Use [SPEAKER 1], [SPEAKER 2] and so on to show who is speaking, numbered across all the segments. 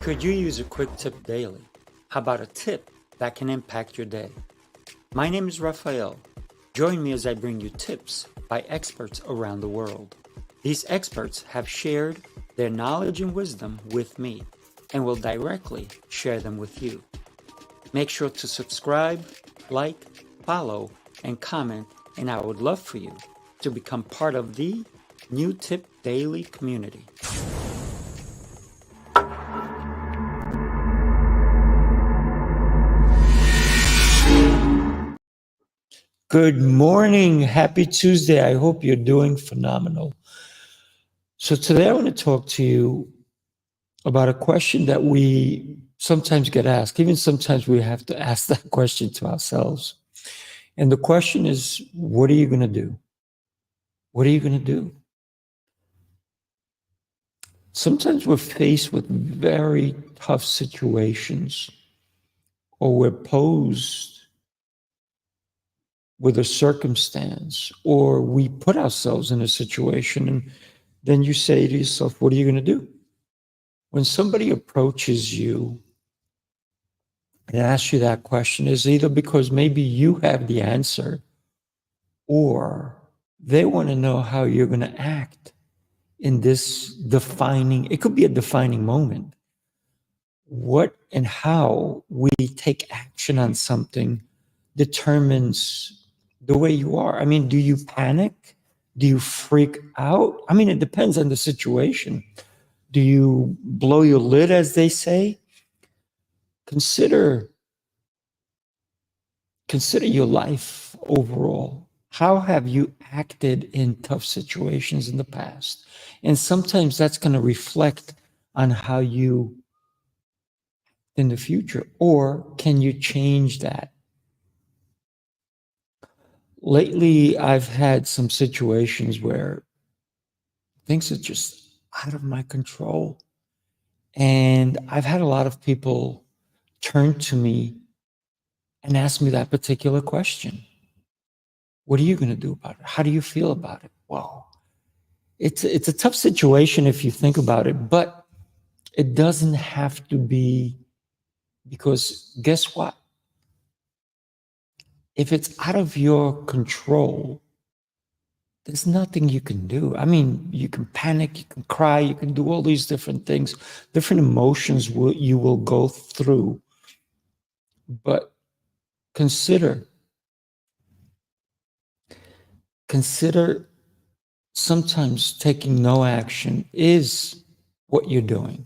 [SPEAKER 1] Could you use a quick tip daily? How about a tip that can impact your day? My name is Raphael. Join me as I bring you tips by experts around the world. These experts have shared their knowledge and wisdom with me and will directly share them with you. Make sure to subscribe, like, follow, and comment, and I would love for you to become part of the New Tip Daily community. Good morning. Happy Tuesday. I hope you're doing phenomenal. So today I want to talk to you about a question that we sometimes get asked. Even sometimes we have to ask that question to ourselves. And the question is, what are you going to do? What are you going to do? Sometimes we're faced with very tough situations, or we're posed with a circumstance, or we put ourselves in a situation, and then you say to yourself, what are you going to do? When somebody approaches you and asks you that question, is either because maybe you have the answer, or they want to know how you're going to act in this defining, it could be a defining moment. What and how we take action on something determines the way you are. I mean, do you panic? Do you freak out? I mean, it depends on the situation. Do you blow your lid, as they say? Consider your life overall. How have you acted in tough situations in the past? And sometimes that's going to reflect on how you in the future, or can you change that? Lately, I've had some situations where things are just out of my control. And I've had a lot of people turn to me and ask me that particular question. What are you going to do about it? How do you feel about it? Well, it's a tough situation if you think about it, but it doesn't have to be, because guess what? If it's out of your control, there's nothing you can do. I mean, you can panic, you can cry, you can do all these different things, different emotions you will go through. But consider sometimes taking no action is what you're doing.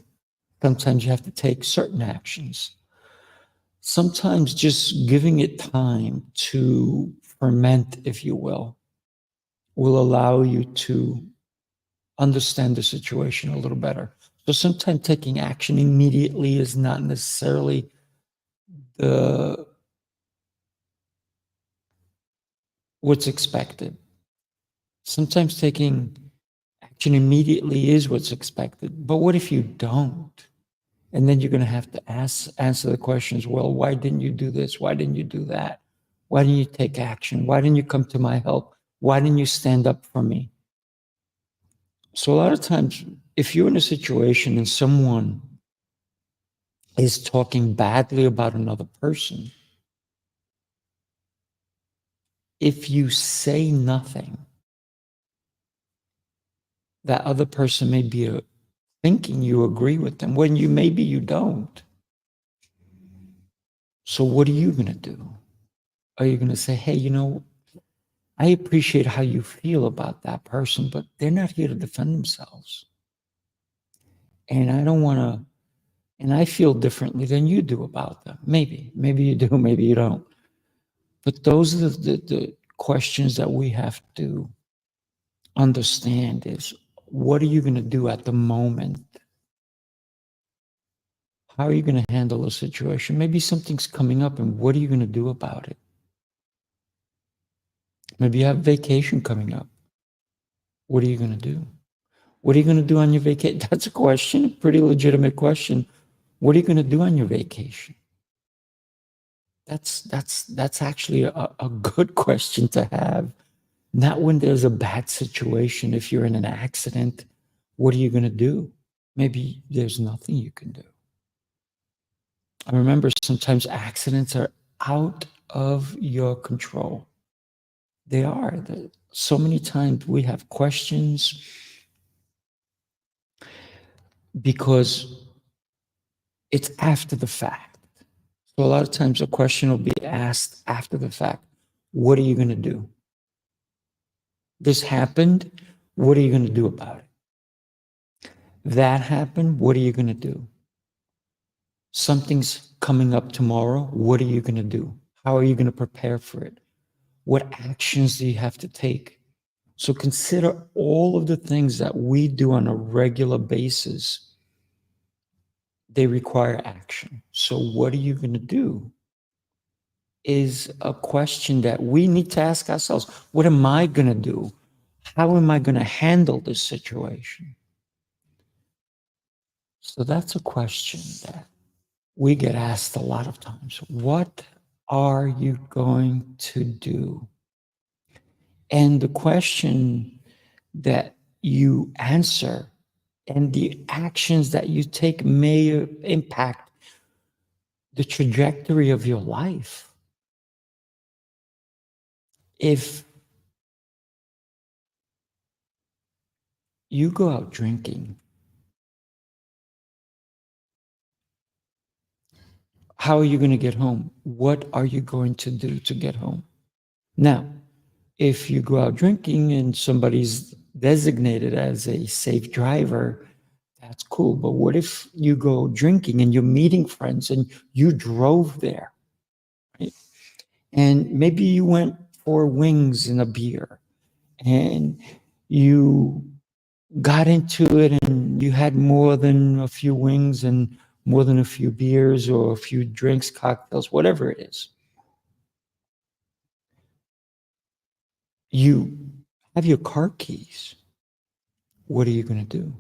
[SPEAKER 1] Sometimes you have to take certain actions. Sometimes just giving it time to ferment, if you will allow you to understand the situation a little better. So sometimes taking action immediately is not necessarily what's expected. Sometimes taking action immediately is what's expected. But what if you don't? And then you're going to have to answer the questions, well, why didn't you do this? Why didn't you do that? Why didn't you take action? Why didn't you come to my help? Why didn't you stand up for me? So a lot of times, if you're in a situation and someone is talking badly about another person, if you say nothing, that other person may be thinking you agree with them when maybe you don't. So what are you going to do? Are you going to say, hey, I appreciate how you feel about that person, but they're not here to defend themselves. And I don't want to, and I feel differently than you do about them. Maybe you do, maybe you don't. But those are the questions that we have to understand is, what are you going to do at the moment? How are you going to handle a situation? Maybe something's coming up, and what are you going to do about it? Maybe you have vacation coming up. What are you going to do? What are you going to do on your vacation? That's a question, a pretty legitimate question. What are you going to do on your vacation? That's actually a good question to have. Not when there's a bad situation. If you're in an accident, what are you going to do? Maybe there's nothing you can do. I remember sometimes accidents are out of your control. They are. So many times we have questions because it's after the fact. So a lot of times a question will be asked after the fact. What are you going to do? This happened. What are you going to do about it? That happened. What are you going to do? Something's coming up tomorrow. What are you going to do? How are you going to prepare for it? What actions do you have to take? So consider all of the things that we do on a regular basis. They require action. So what are you going to do? Is a question that we need to ask ourselves. What am I going to do? How am I going to handle this situation? So that's a question that we get asked a lot of times. What are you going to do? And the question that you answer and the actions that you take may impact the trajectory of your life. If you go out drinking, how are you going to get home? What are you going to do to get home? Now, if you go out drinking and somebody's designated as a safe driver, that's cool. But what if you go drinking and you're meeting friends and you drove there, right? And maybe you went for wings and a beer and you got into it and you had more than a few wings and more than a few beers or a few drinks, cocktails, whatever it is. You have your car keys. What are you going to do?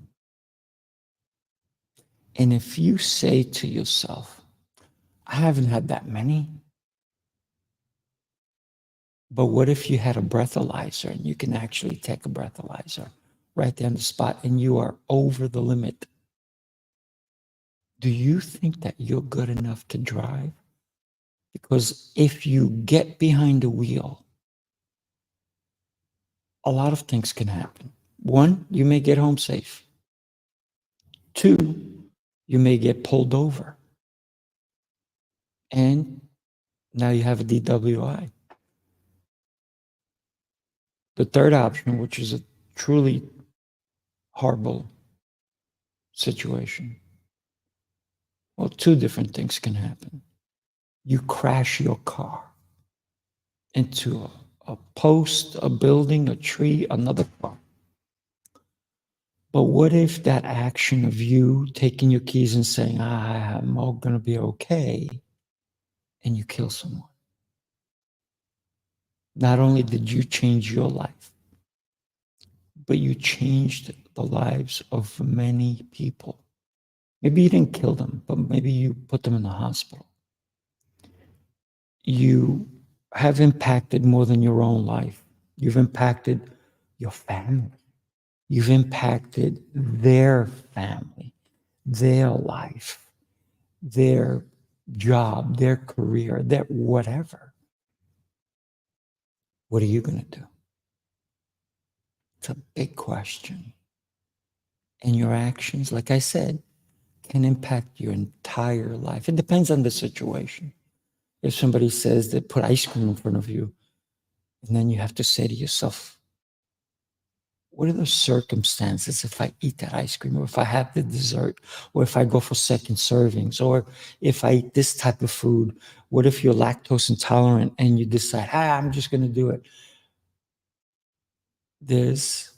[SPEAKER 1] And if you say to yourself, I haven't had that many, but what if you had a breathalyzer and you can actually take a breathalyzer right there on the spot and you are over the limit? Do you think that you're good enough to drive? Because if you get behind the wheel, a lot of things can happen. One, you may get home safe. Two, you may get pulled over. And now you have a DWI. The third option, which is a truly horrible situation. Well, two different things can happen. You crash your car into a post, a building, a tree, another car. But what if that action of you taking your keys and saying, I'm all going to be okay, and you kill someone? Not only did you change your life, but you changed the lives of many people. Maybe you didn't kill them, but maybe you put them in the hospital. You have impacted more than your own life. You've impacted your family. You've impacted their family, their life, their job, their career, their whatever. What are you going to do? It's a big question. And your actions, like I said, can impact your entire life. It depends on the situation. If somebody says they put ice cream in front of you, and then you have to say to yourself, what are the circumstances if I eat that ice cream, or if I have the dessert, or if I go for second servings, or if I eat this type of food? What if you're lactose intolerant and you decide, I'm just going to do it? There's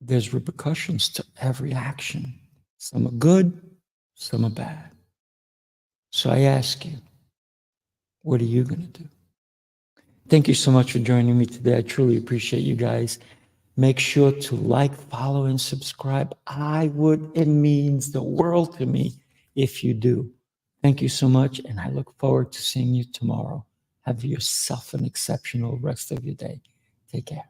[SPEAKER 1] repercussions to every action. Some are good, some are bad. So I ask you, what are you going to do? Thank you so much for joining me today. I truly appreciate you guys. Make sure to like, follow, and subscribe. It means the world to me if you do. Thank you so much, and I look forward to seeing you tomorrow. Have yourself an exceptional rest of your day. Take care.